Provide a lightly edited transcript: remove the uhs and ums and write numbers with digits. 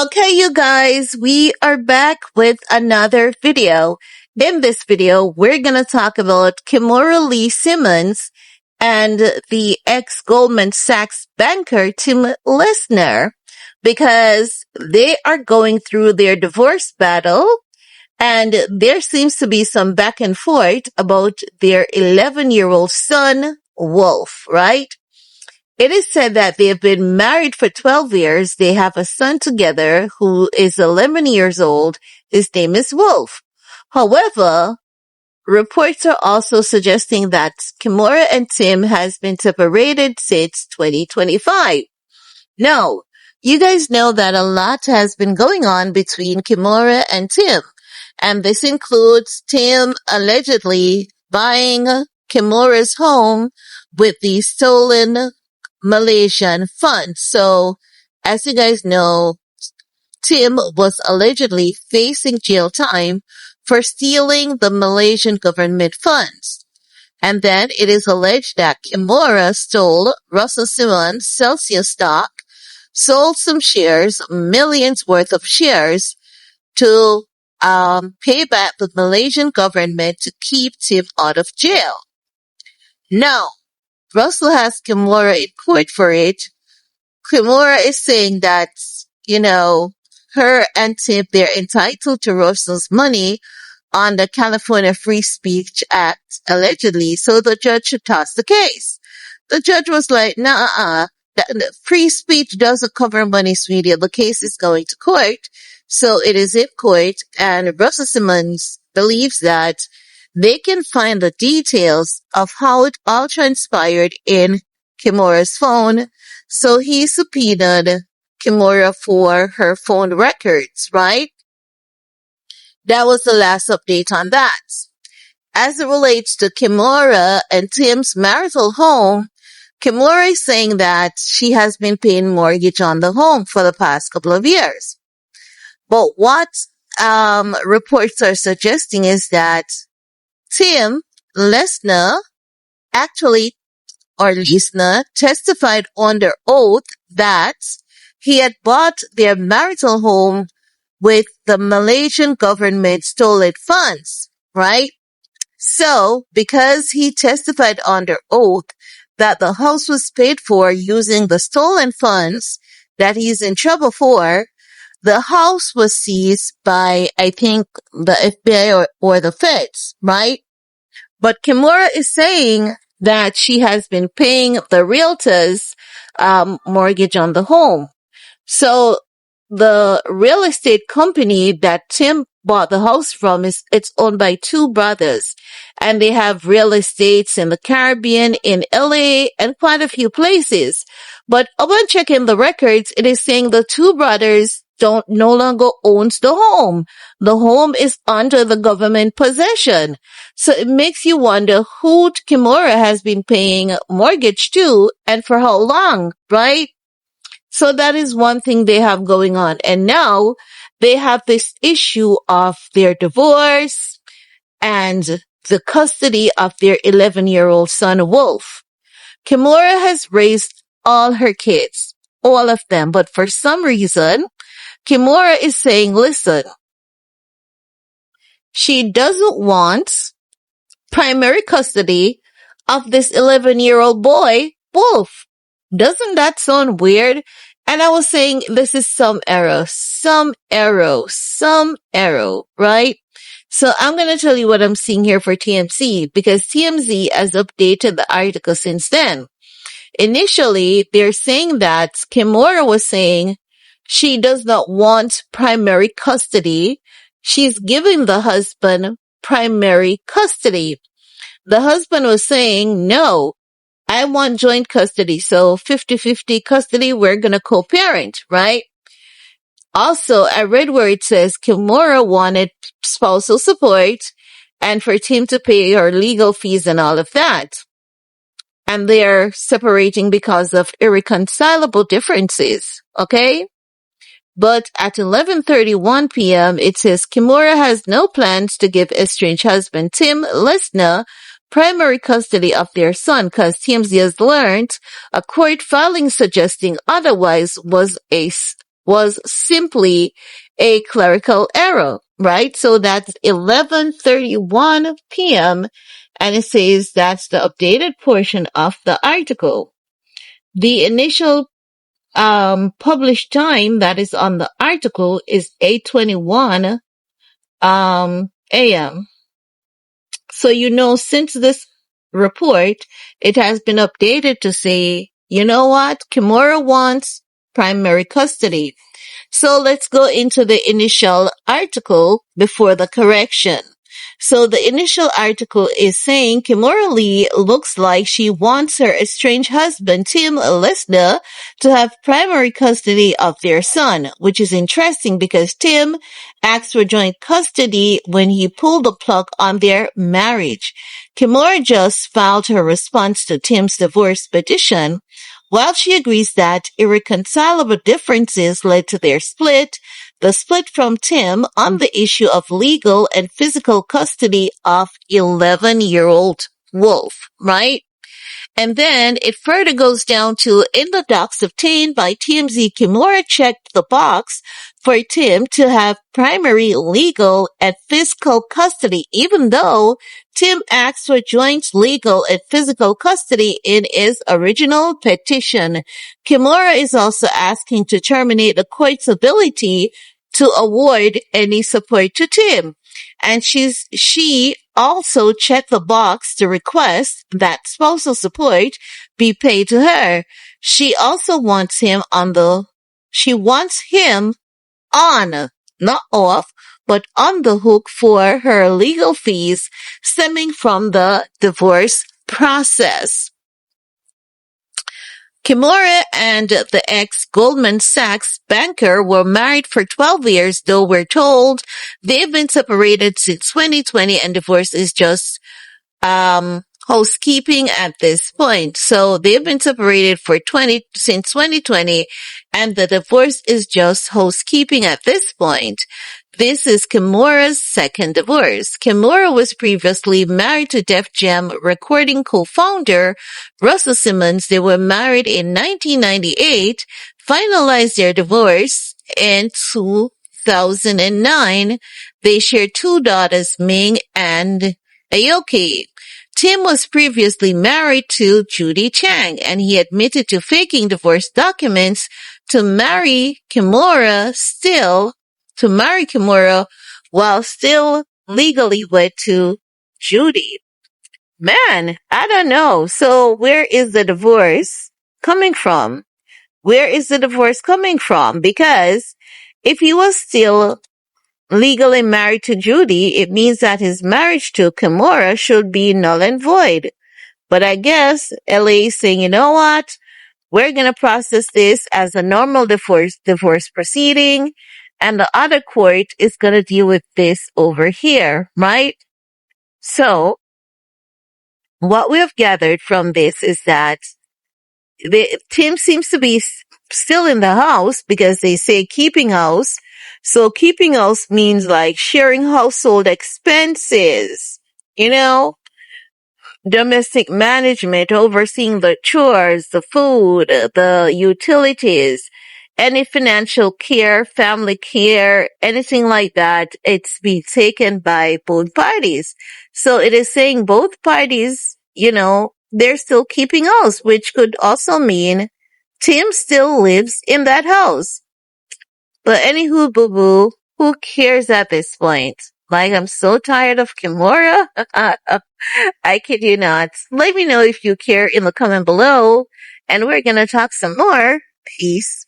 Okay, you guys, we are back with another video. In this video, we're going to talk about Kimora Lee Simmons and the ex-Goldman Sachs banker Tim Leissner because they are going through their divorce battle and there seems to be some back and forth about their 11-year-old son, Wolf, right? It is said that they have been married for 12 years. They have a son together who is 11 years old. His name is Wolf. However, reports are also suggesting that Kimora and Tim has been separated since 2025. Now, you guys know that a lot has been going on between Kimora and Tim. And this includes Tim allegedly buying Kimora's home with the stolen Malaysian funds. So, as you guys know, Tim was allegedly facing jail time for stealing the Malaysian government funds. And then it is alleged that Kimora stole Russell Simmons' Celsius stock, sold some shares, millions worth of shares, to pay back the Malaysian government to keep Tim out of jail. Now, Russell has Kimora in court for it. Kimora is saying that, her and Tim, they're entitled to Russell's money on the California Free Speech Act, allegedly, so the judge should toss the case. The judge was like, nah, free speech doesn't cover money, sweetie. The case is going to court, so it is in court, and Russell Simmons believes that they can find the details of how it all transpired in Kimora's phone. So he subpoenaed Kimora for her phone records, right? That was the last update on that. As it relates to Kimora and Tim's marital home, Kimora is saying that she has been paying mortgage on the home for the past couple of years. But what reports are suggesting is that Tim Leissner testified under oath that he had bought their marital home with the Malaysian government stolen funds, right? So, because he testified under oath that the house was paid for using the stolen funds that he's in trouble for, the house was seized by, I think, the FBI or the feds, right? But Kimora is saying that she has been paying the realtor's mortgage on the home. So the real estate company that Tim bought the house from it's owned by two brothers, and they have real estates in the Caribbean, in LA, and quite a few places. But upon checking the records, it is saying the two brothers no longer owns the home. The home is under the government possession. So it makes you wonder who Kimora has been paying mortgage to and for how long, right? So that is one thing they have going on. And now they have this issue of their divorce and the custody of their 11-year-old son, Wolf. Kimora has raised all her kids, all of them. But for some reason, Kimora is saying, listen, she doesn't want primary custody of this 11-year-old boy, Wolf. Doesn't that sound weird? And I was saying, this is some error, right? So I'm going to tell you what I'm seeing here for TMZ, because TMZ has updated the article since then. Initially, they're saying that Kimora was saying she does not want primary custody. She's giving the husband primary custody. The husband was saying, no, I want joint custody. So 50-50 custody, we're going to co-parent, right? Also, I read where it says Kimora wanted spousal support and for Tim to pay her legal fees and all of that. And they're separating because of irreconcilable differences, okay? But at 11:31 p.m., it says Kimora has no plans to give estranged husband Tim Leissner primary custody of their son because TMZ has learned a court filing suggesting otherwise was was simply a clerical error, right? So that's 11:31 p.m. and it says that's the updated portion of the article. The initial published time that is on the article is 8:21 a.m. So since this report, it has been updated to say, you know what? Kimora wants primary custody. So let's go into the initial article before the correction. So the initial article is saying Kimora Lee looks like she wants her estranged husband, Tim Leissner, to have primary custody of their son, which is interesting because Tim asked for joint custody when he pulled the plug on their marriage. Kimora just filed her response to Tim's divorce petition. While she agrees that irreconcilable differences led to their split, the split from Tim on the issue of legal and physical custody of 11-year-old Wolf, right? And then it further goes down to, in the docs obtained by TMZ, Kimora checked the box for Tim to have primary legal and physical custody, even though Tim asked for joint legal and physical custody in his original petition. Kimora is also asking to terminate the court's ability to award any support to Tim. And she also checked the box to request that spousal support be paid to her. She also wants him on, not off, but on the hook for her legal fees stemming from the divorce process. Kimora and the ex-Goldman Sachs banker were married for 12 years, though we're told they've been separated since 2020 and divorce is just housekeeping at this point. So they've been separated since 2020 and the divorce is just housekeeping at this point. This is Kimora's second divorce. Kimora was previously married to Def Jam recording co-founder Russell Simmons. They were married in 1998, finalized their divorce in 2009. They shared two daughters, Ming and Aoki. Tim was previously married to Judy Chang, and he admitted to faking divorce documents to marry Kimora while still legally wed to Judy. Man, I don't know. So where is the divorce coming from? Because if he was still legally married to Judy, it means that his marriage to Kimora should be null and void. But I guess LA is saying, you know what? We're going to process this as a normal divorce proceeding, and the other court is going to deal with this over here, right? So what we have gathered from this is that Tim seems to be still in the house because they say keeping house. So keeping house means like sharing household expenses, domestic management, overseeing the chores, the food, the utilities, any financial care, family care, anything like that. It's being taken by both parties. So it is saying both parties, they're still keeping house, which could also mean Tim still lives in that house. But anywho, boo-boo, who cares at this point? Like, I'm so tired of Kimora. I kid you not. Let me know if you care in the comment below, and we're gonna talk some more. Peace.